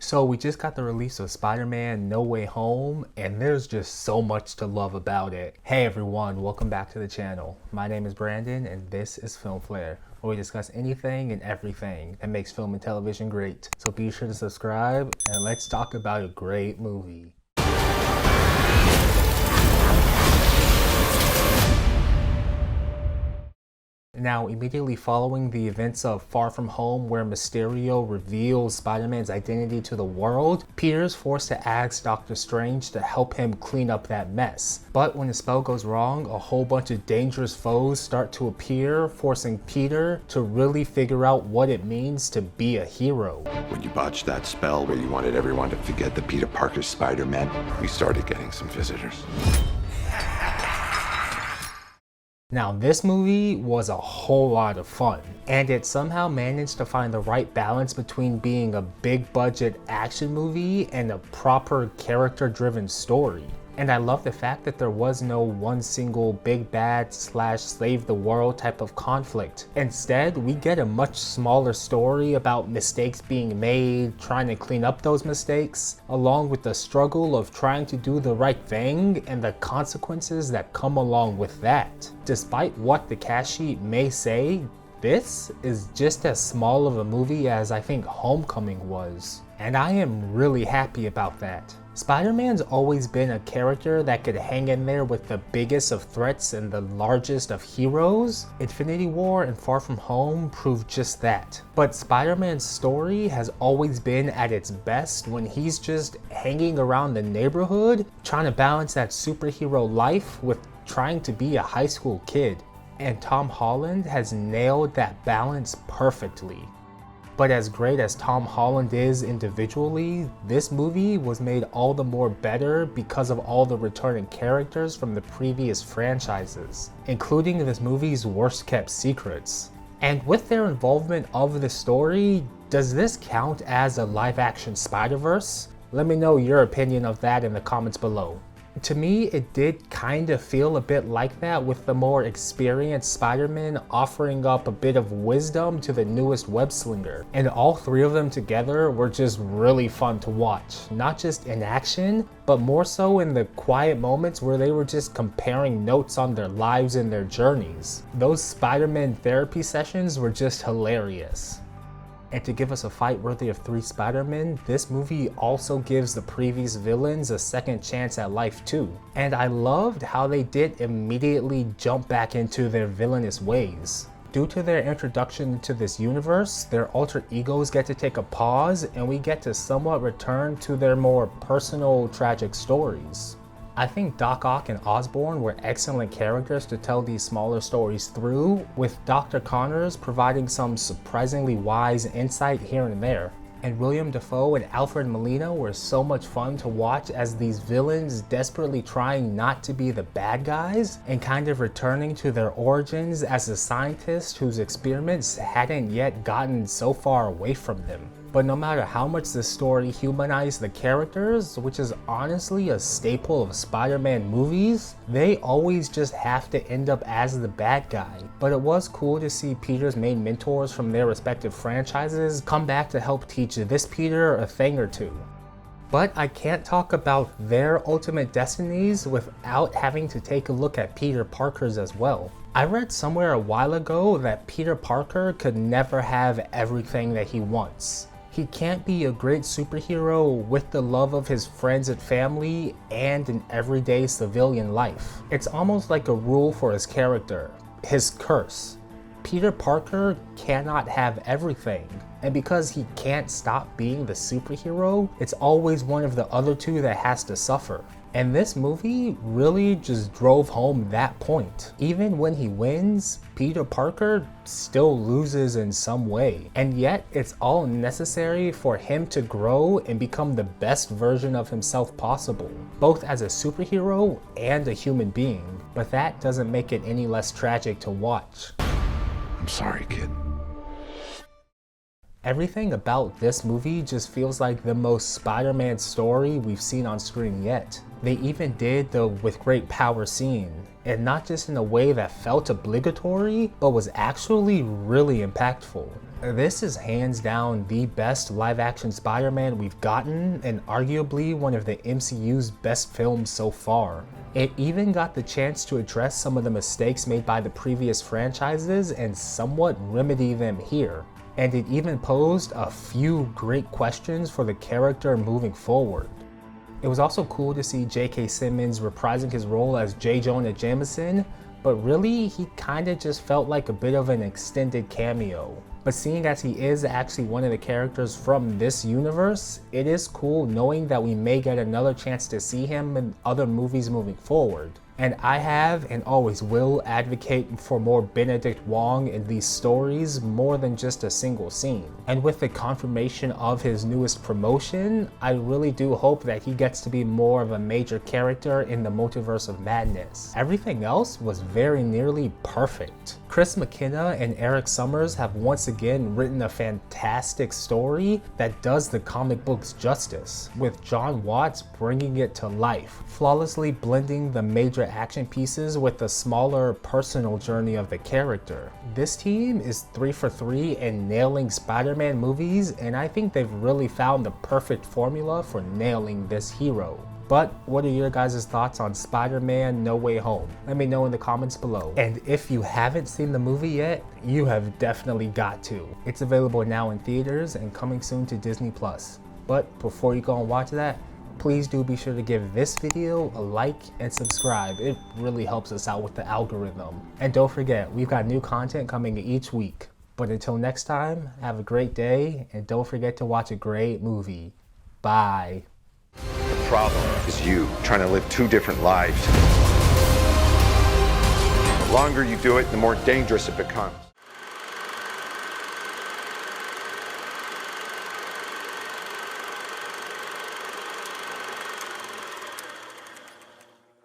So we just got the release of Spider-Man No Way Home, and there's just so much to love about it. Hey everyone, welcome back to the channel. My name is Brandon, and this is Film Flare, where we discuss anything and everything that makes film and television great. So be sure to subscribe, and let's talk about a great movie. Now, immediately following the events of Far From Home, where Mysterio reveals Spider-Man's identity to the world, Peter's forced to ask Doctor Strange to help him clean up that mess. But when the spell goes wrong, a whole bunch of dangerous foes start to appear, forcing Peter to really figure out what it means to be a hero. When you botched that spell where you wanted everyone to forget that Peter Parker's Spider-Man, we started getting some visitors. Now, this movie was a whole lot of fun, and it somehow managed to find the right balance between being a big budget action movie and a proper character-driven story. And I love the fact that there was no one single big bad / save the world type of conflict. Instead, we get a much smaller story about mistakes being made, trying to clean up those mistakes, along with the struggle of trying to do the right thing and the consequences that come along with that. Despite what the cast sheet may say, this is just as small of a movie as I think Homecoming was. And I am really happy about that. Spider-Man's always been a character that could hang in there with the biggest of threats and the largest of heroes. Infinity War and Far From Home proved just that. But Spider-Man's story has always been at its best when he's just hanging around the neighborhood, trying to balance that superhero life with trying to be a high school kid. And Tom Holland has nailed that balance perfectly. But as great as Tom Holland is individually, this movie was made all the more better because of all the returning characters from the previous franchises, including this movie's worst kept secrets. And with their involvement of the story, does this count as a live action Spider-Verse? Let me know your opinion of that in the comments below. To me, it did kind of feel a bit like that, with the more experienced Spider-Man offering up a bit of wisdom to the newest web-slinger. And all three of them together were just really fun to watch. Not just in action, but more so in the quiet moments where they were just comparing notes on their lives and their journeys. Those Spider-Man therapy sessions were just hilarious. And to give us a fight worthy of 3 Spider-Men, this movie also gives the previous villains a second chance at life too. And I loved how they did immediately jump back into their villainous ways. Due to their introduction to this universe, their alter egos get to take a pause, and we get to somewhat return to their more personal, tragic stories. I think Doc Ock and Osborn were excellent characters to tell these smaller stories through, with Dr. Connors providing some surprisingly wise insight here and there. And William Dafoe and Alfred Molina were so much fun to watch as these villains desperately trying not to be the bad guys and kind of returning to their origins as a scientist whose experiments hadn't yet gotten so far away from them. But no matter how much the story humanized the characters, which is honestly a staple of Spider-Man movies, they always just have to end up as the bad guy. But it was cool to see Peter's main mentors from their respective franchises come back to help teach this Peter a thing or two. But I can't talk about their ultimate destinies without having to take a look at Peter Parker's as well. I read somewhere a while ago that Peter Parker could never have everything that he wants. He can't be a great superhero with the love of his friends and family and an everyday civilian life. It's almost like a rule for his character, his curse. Peter Parker cannot have everything, and because he can't stop being the superhero, it's always one of the other two that has to suffer. And this movie really just drove home that point. Even when he wins, Peter Parker still loses in some way. And yet, it's all necessary for him to grow and become the best version of himself possible, both as a superhero and a human being. But that doesn't make it any less tragic to watch. I'm sorry, kid. Everything about this movie just feels like the most Spider-Man story we've seen on screen yet. They even did the "with great power" scene, and not just in a way that felt obligatory, but was actually really impactful. This is hands down the best live-action Spider-Man we've gotten, and arguably one of the MCU's best films so far. It even got the chance to address some of the mistakes made by the previous franchises and somewhat remedy them here. And it even posed a few great questions for the character moving forward. It was also cool to see J.K. Simmons reprising his role as J. Jonah Jameson, but really he kinda just felt like a bit of an extended cameo. But seeing as he is actually one of the characters from this universe, it is cool knowing that we may get another chance to see him in other movies moving forward. And I have and always will advocate for more Benedict Wong in these stories more than just a single scene. And with the confirmation of his newest promotion, I really do hope that he gets to be more of a major character in the Multiverse of Madness. Everything else was very nearly perfect. Chris McKenna and Erik Sommers have once again written a fantastic story that does the comic books justice, with Jon Wats bringing it to life, flawlessly blending the major action pieces with the smaller personal journey of the character. This team is 3 for 3 in nailing Spider-Man movies, and I think they've really found the perfect formula for nailing this hero. But what are your guys' thoughts on Spider-Man No Way Home? Let me know in the comments below. And if you haven't seen the movie yet, you have definitely got to. It's available now in theaters and coming soon to Disney+. But before you go and watch that, please do be sure to give this video a like and subscribe. It really helps us out with the algorithm. And don't forget, we've got new content coming each week. But until next time, have a great day, and don't forget to watch a great movie. Bye. The problem is you trying to live 2 different lives. The longer you do it, the more dangerous it becomes.